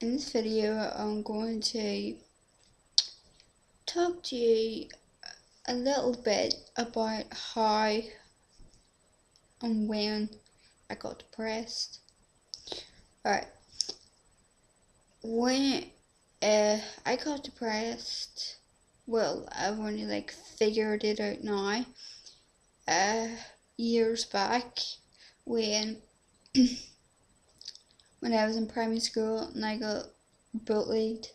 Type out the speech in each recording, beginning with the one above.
In this video, I'm going to talk to you a little bit about how and when I got depressed. Alright, when I got depressed, well, I've only figured it out now. Years back when when I was in primary school and I got bullied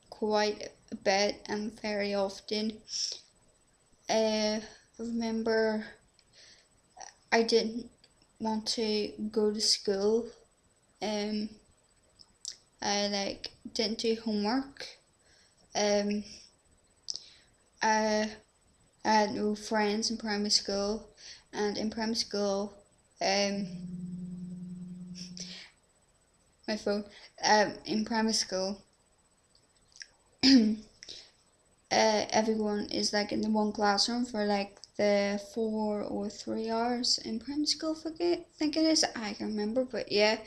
quite a bit and very often. I remember I didn't want to go to school. I didn't do homework. I I had no friends in primary school, and in primary school, my phone. In primary school, everyone is in the one classroom for the 4 or 3 hours in primary school. I think it is. I can't remember, but yeah,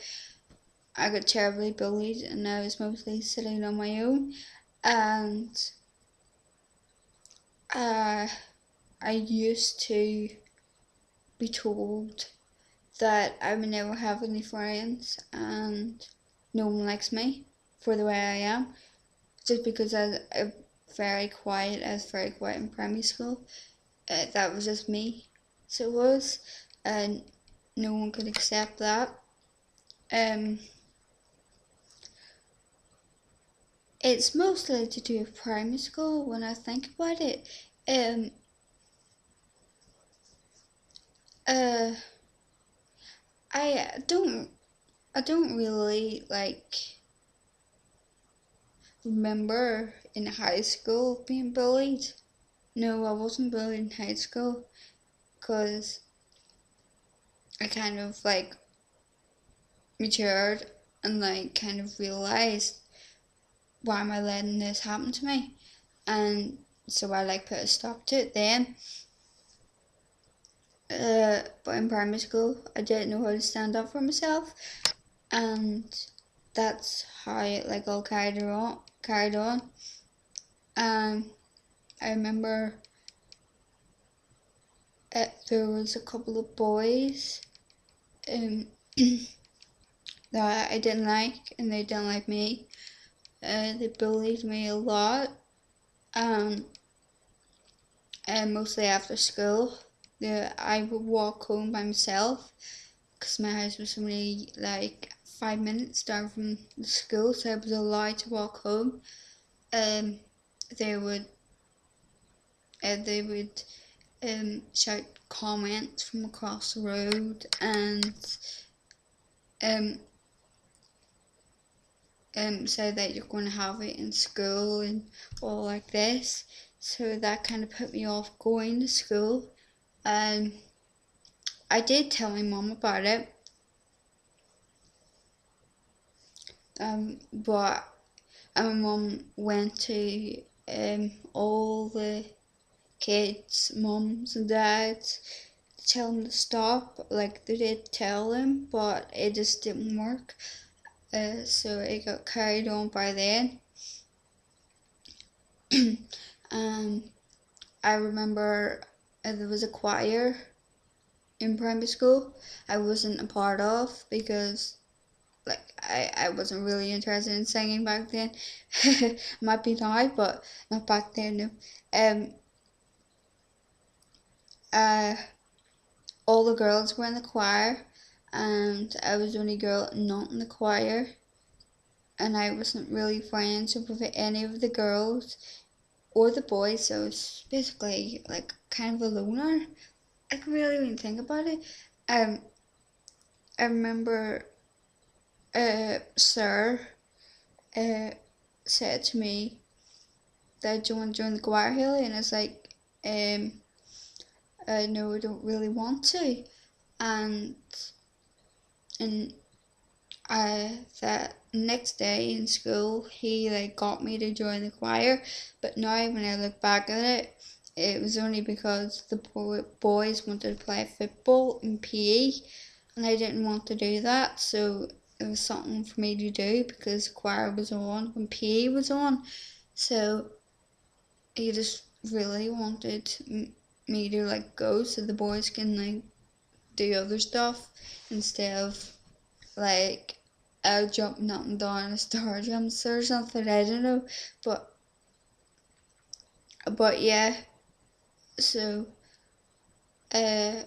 I got terribly bullied, and I was mostly sitting on my own, and I used to be told that I would never have any friends and no one likes me for the way I am, just because I'm very quiet. I was very quiet in primary school. That was just me. So it was, and no one could accept that. It's mostly to do with primary school when I think about it. Uh, I don't really remember in high school being bullied. No, I wasn't bullied in high school because I kind of matured and kind of realized, why am I letting this happen to me? And so I put a stop to it then. But in primary school, I didn't know how to stand up for myself, and that's how it all carried on. I remember there was a couple of boys that I didn't like, and they didn't like me. They bullied me a lot, and mostly after school. I would walk home by myself because my house was only 5 minutes down from the school, so I was allowed to walk home. They would shout comments from across the road and say that you're going to have it in school and all like this. So that kind of put me off going to school. I did tell my mom about it, but my mom went to all the kids' mums and dads to tell them to stop. They did tell them, but it just didn't work. So it got carried on by then. I remember there was a choir in primary school I wasn't a part of because I wasn't really interested in singing back then. Might be now, but not back then, no. All the girls were in the choir, and I was the only girl not in the choir, and I wasn't really friends with any of the girls or the boys, so it's basically kind of a loner. I can really even think about it. I remember Sir said to me that you want to join the choir, Haley, and I was like, no, I don't really want to. And that next day in school, he got me to join the choir. But now when I look back at it, it was only because the boys wanted to play football in PE, and I didn't want to do that. So it was something for me to do because choir was on when PE was on. So he just really wanted me to like go so the boys can like do other stuff instead of like jumping up and down a star jumps or something. I don't know, but yeah. So the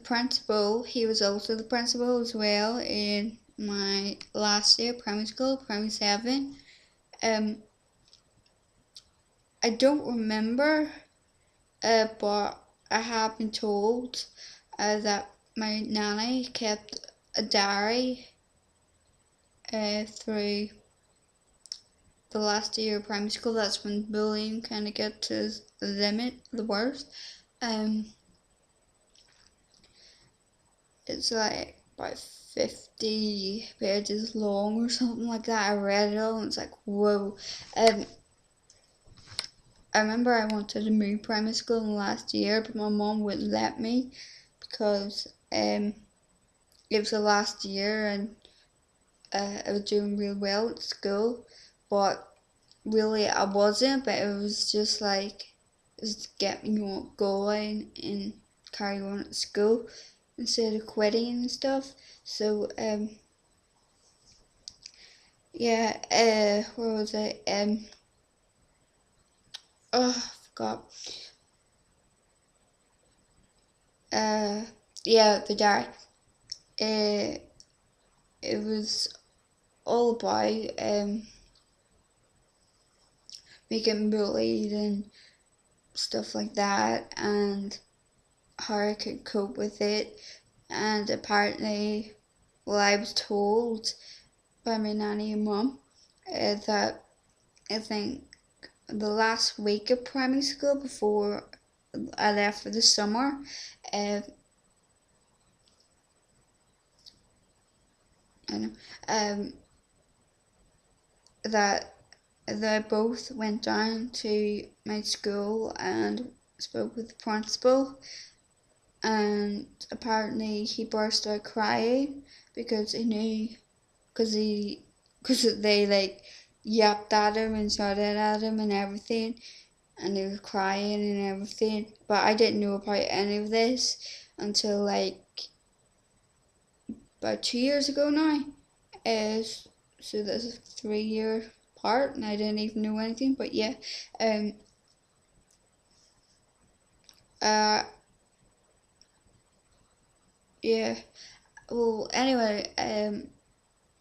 principal, he was also the principal as well in my last year primary school, primary 7. I don't remember, but I have been told that my nanny kept a diary through the last year of primary school. That's when bullying kind of gets to the limit, the worst. It's like about 50 pages long or something like that. I read it all and it's like, whoa. I remember I wanted to move primary school in the last year, but my mom wouldn't let me because it was the last year and I was doing real well at school, but really I wasn't, but it was just like, just get me going and carry on at school instead of quitting and stuff. So yeah, where was I? Oh, I forgot. Yeah, the diary. It was all about me getting bullied and stuff like that, and how I could cope with it. And apparently, well, I was told by my nanny and mum that I think the last week of primary school before I left for the summer, uh, I know, that they both went down to my school and spoke with the principal, and apparently he burst out crying because he knew, because they like yapped at him and shouted at him and everything, and he was crying and everything. But I didn't know about any of this until like about 2 years ago now. So that's a 3 year part, and I didn't even know anything. But yeah, um, uh, yeah. Well, anyway,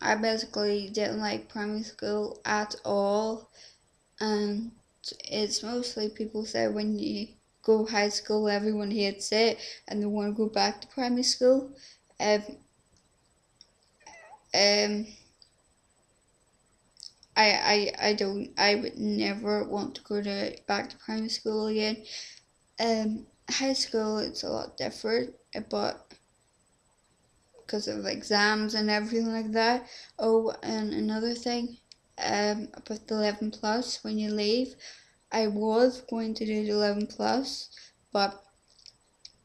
I basically didn't like primary school at all, and it's mostly people say when you go high school, everyone hates it, and they want to go back to primary school. Um, um, I would never want to go back to primary school again. High school it's a lot different, but because of exams and everything like that. Oh, and another thing, about the 11 plus when you leave, I was going to do the 11 plus, but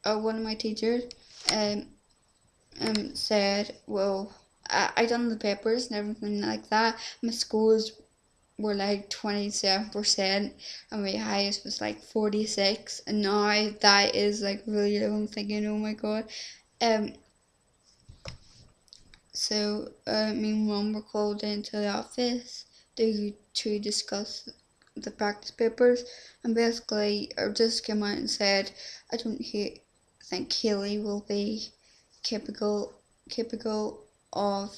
one of my teachers um said, well, I done the papers and everything like that. My scores were like 27% and my highest was like 46, and now that is like really low. I'm thinking, oh my god. Um, so me and mum were called into the office to discuss the practice papers, and basically I just came out and said I don't think Haley will be capable of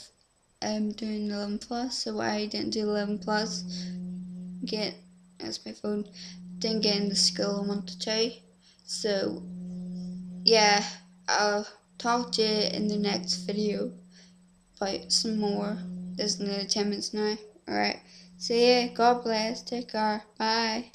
doing 11 plus, so I didn't do 11 plus. Get That's my phone. Didn't get in the school I wanted to. So yeah, I'll talk to you in the next video about some more. There's nearly 10 minutes now. Alright. See ya. God bless. Take care. Bye.